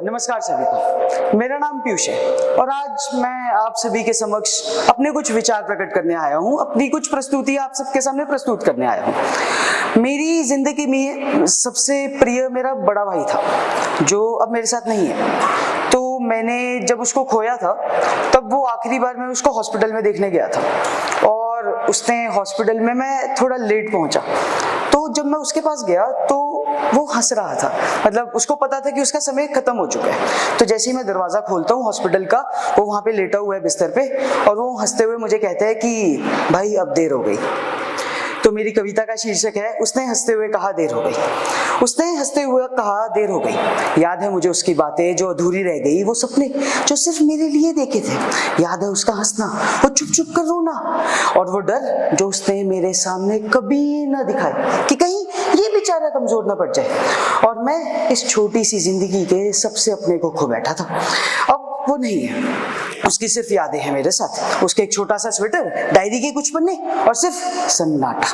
नमस्कार सभी को। मेरा नाम पीयूष है और आज मैं आप सभी के समक्ष अपने कुछ विचार प्रकट करने आया हूँ, अपनी कुछ प्रस्तुति आप सबके सामने प्रस्तुत करने आया हूँ। मेरी जिंदगी में सबसे प्रिय मेरा बड़ा भाई था, जो अब मेरे साथ नहीं है। तो मैंने जब उसको खोया था तब वो आखिरी बार मैं उसको हॉस्पिटल में देखने गया था और उसने हॉस्पिटल में मैं थोड़ा लेट पहुंचा। तो जब मैं उसके पास गया तो वो हंस रहा था, मतलब उसको पता था कि उसका समय खत्म हो चुका है। तो जैसे ही मैं दरवाजा खोलता हूँ हॉस्पिटल का, वो वहां पे लेटा हुआ है बिस्तर पे और वो हंसते हुए मुझे कहता है कि भाई अब देर हो गई। तो मेरी कविता का शीर्षक है उसने हंसते हुए कहा देर हो गई। उसने हंसते हुए कहा देर हो गई। याद है मुझे उसकी बातें जो अधूरी रह गई, वो सपने जो सिर्फ मेरे लिए देखे थे। याद है उसका हंसना, वो चुप चुप कर रोना और वो डर जो उसने मेरे सामने कभी ना दिखाया कि कहीं ये बेचारा कमजोर ना पड़ जाए। और मैं इस छोटी सी जिंदगी के सबसे अपने को खो बैठा था। अब वो नहीं है, उसकी सिर्फ यादें हैं मेरे साथ। उसके एक छोटा सा स्वेटर, डायरी के कुछ पन्ने और सिर्फ सन्नाटा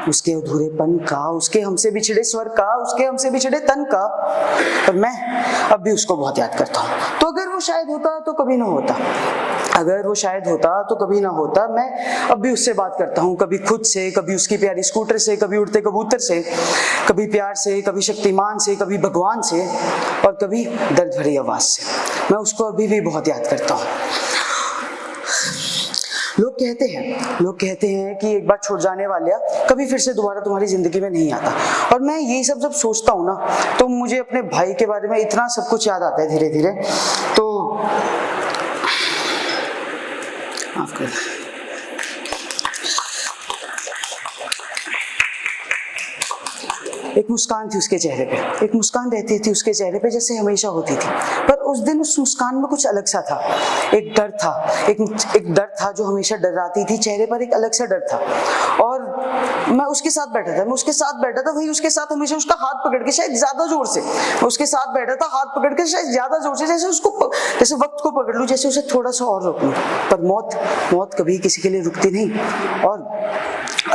उसके अधूरेपन का, उसके हमसे बिछड़े स्वर का, उसके हमसे बिछड़े तन का। और मैं अब भी उसको बहुत याद करता हूँ। तो अगर वो शायद होता तो कभी ना होता, अगर वो शायद होता तो कभी ना होता। मैं अब भी उससे बात करता हूँ, कभी खुद से, कभी उसकी प्यारी स्कूटर से, कभी उड़ते कबूतर से, कभी प्यार से, कभी शक्तिमान से, कभी भगवान से और कभी दर्द भरी आवाज से। मैं उसको अभी भी बहुत याद करता हूँ। लोग कहते हैं कि एक बार छोड़ जाने वाला कभी फिर से दोबारा तुम्हारी जिंदगी में नहीं आता। और मैं ये सब जब सोचता हूँ ना तो मुझे अपने भाई के बारे में इतना सब कुछ याद आता है धीरे धीरे। तो माफ कर, एक मुस्कान थी उसके चेहरे पे, एक मुस्कान रहती थी उसके चेहरे पे जैसे हमेशा होती थी। पर उस दिन उस मुस्कान में कुछ अलग सा था। एक डर था, एक डर था जो हमेशा डराती थी। चेहरे पर एक अलग सा डर था और मैं उसके साथ बैठा था, वही उसके साथ हमेशा उसका हाथ पकड़ के, शायद ज्यादा जोर से मैं उसके साथ बैठा था, हाथ पकड़ के शायद ज्यादा जोर से, जैसे वक्त को पकड़ लूं, जैसे उसे थोड़ा सा और रोक लूं। पर मौत कभी किसी के लिए रुकती नहीं और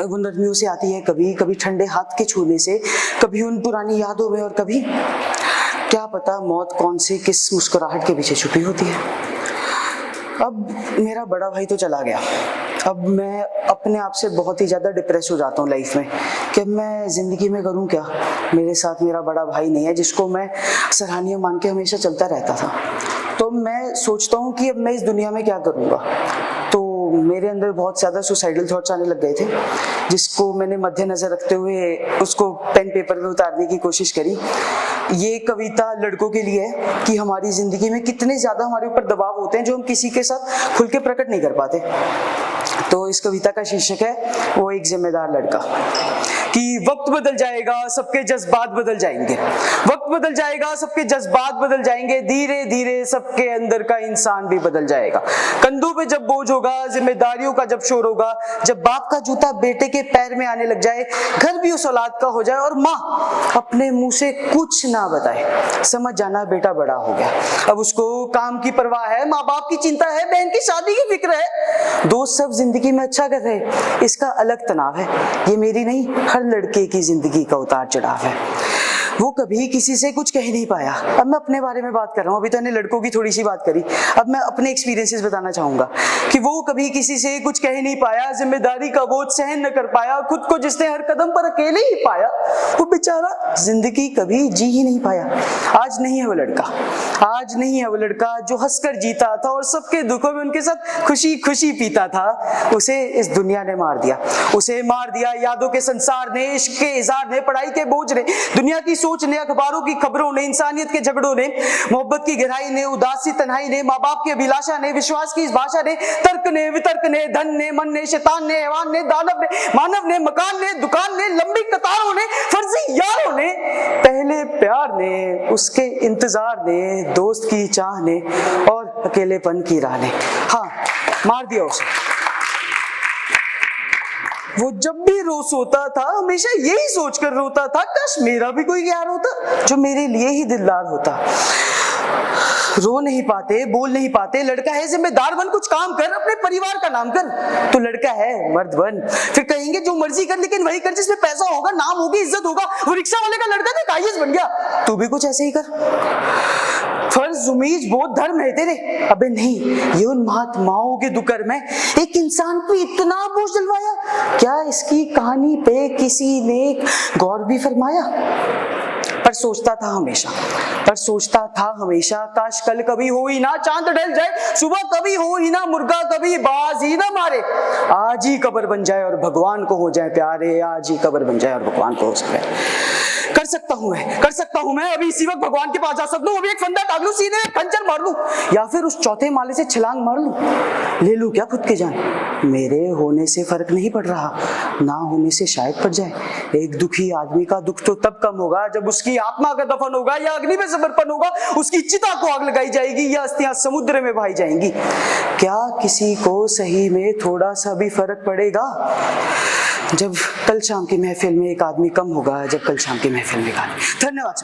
वो नरमियों से आती है, कभी ठंडे हाथ के छूने से, कभी उन पुरानी यादों में और कभी क्या पता मौत कौन सी किस मुस्कुराहट के पीछे छुपी होती है। अब मेरा बड़ा भाई तो चला गया। अब मैं अपने आप से बहुत ही ज्यादा डिप्रेस हो जाता हूँ लाइफ में कि मैं जिंदगी में करूँ क्या। मेरे साथ मेरा बड़ा भाई नहीं है जिसको मैं सराहनीय मान के हमेशा चलता रहता था। तो मैं सोचता हूँ कि अब मैं इस दुनिया में क्या करूँगा। तो मेरे अंदर बहुत ज्यादा सुसाइडल थॉट्स आने लग गए थे, जिसको मैंने मद्देनजर रखते हुए उसको पेन पेपर में उतारने की कोशिश करी। ये कविता लड़कों के लिए है कि हमारी जिंदगी में कितने ज्यादा हमारे ऊपर दबाव होते हैं जो हम किसी के साथ खुल के प्रकट नहीं कर पाते। तो इस कविता का शीर्षक है वो एक जिम्मेदार लड़का। कि वक्त बदल जाएगा, सबके जज्बात बदल जाएंगे। वक्त बदल जाएगा, सबके जज्बात बदल जाएंगे। धीरे धीरे सबके अंदर का इंसान भी बदल जाएगा। कंधों पे जब बोझ होगा, जिम्मेदारियों का जब शोर होगा, जब बाप का जूता बेटे के पैर में आने लग जाए, घर भी उस औलाद का हो जाए और माँ अपने मुंह से कुछ ना बताए, समझ जाना बेटा बड़ा हो गया। अब उसको काम की परवाह है, माँ बाप की चिंता है, बहन की शादी की फिक्र है, दोस्त सब जिंदगी में अच्छा कर रहे, इसका अलग तनाव है। ये मेरी नहीं, हर लड़के की जिंदगी का उतार चढ़ाव है। वो कभी किसी से कुछ कह नहीं पाया। अब मैं अपने बारे में बात कर रहा हूँ, अभी तो मैंने लड़कों की थोड़ी सी बात करी। अब मैं अपने एक्सपीरियंसेस बताना चाहूंगा कि वो कभी किसी से कुछ कह नहीं पाया, जिम्मेदारी का बोझ सहन न कर पाया, खुद को जिसने हर कदम पर अकेले ही पाया, वो बेचारा जिंदगी कभी जी ही नहीं पाया। आज नहीं है वो लड़का जो हंसकर जीता था और सबके दुखों में उनके साथ खुशी खुशी पीता था। उसे इस दुनिया ने मार दिया, यादों के संसार ने, इश्क के इज़हार ने, पढ़ाई के बोझ ने, दुनिया की सोच ने, अखबारों की खबरों ने, इंसानियत के झगड़ों ने, मोहब्बत की गहराई ने, उदासी तन्हाई ने, माँ बाप की अभिलाषा ने, विश्वास की इस भाषा ने, तर्क ने, वितर्क ने, धन ने, मन ने, शैतान ने, हैवान ने, दानव ने, मानव ने, मकान ने, दुकान ने, लंबी कतारों ने, फर्जी यारों ने, पहले प्यार ने, उसके इंतजार ने, दोस्त की चाह ने और अकेलेपन की राह ने, हाँ मार दिया उसे। वो जब भी रो सोता था हमेशा यही सोचकर रोता था, काश मेरा भी कोई यार होता जो मेरे लिए ही दिलदार होता। रो नहीं पाते, बोल नहीं पाते, लड़का है जिम्मेदार बन, कुछ काम कर, अपने परिवार का नाम कर। तो लड़का है मर्द बन, फिर कहेंगे जो मर्जी कर लेकिन वही कर जिसमें पैसा होगा, नाम होगी, इज्जत होगा। वो रिक्शा वाले का लड़का था, आईएएस बन गया, तू भी कुछ ऐसे ही कर। फर्ज, उम्मीद, बोध, धर्म है तेरे। अबे नहीं, ये उन महात्माओं के दुकर में एक इंसान को इतना बोझ डलवाया, क्या इसकी कहानी पे किसी ने गौर भी फरमाया? पर सोचता था हमेशा, काश कल कभी हो ही ना चांद ढल जाए, सुबह कभी हो ही ना मुर्गा कभी बाज ही ना मारे, आज ही कब्र बन जाए और भगवान को हो जाए प्यारे, आज ही कब्र बन जाए और भगवान को हो जाए। कर सकता हूं मैं, अभी इसी वक्त भगवान के पास जा सकता हूं, अभी एक फंदा टांग लूं, सीने में खंजर मार लूं, या फिर उस चौथे माले से छलांग मार लूं, ले लूं क्या खुद की जान? मेरे होने से फर्क नहीं पड़ रहा, ना होने से शायद पड़ जाए। एक दुखी आदमी का दुख तो तब कम होगा जब उसकी आत्मा का दफन होगा, या अग्नि में समर्पण होगा, उसकी चिता को आग लगाई जाएगी, या अस्थियां समुद्र में बहाई जाएंगी। क्या किसी को सही में थोड़ा सा भी फर्क पड़ेगा जब कल शाम की महफिल में एक आदमी कम होगा, जब कल शाम की महफिल में एक आदमी। धन्यवाद।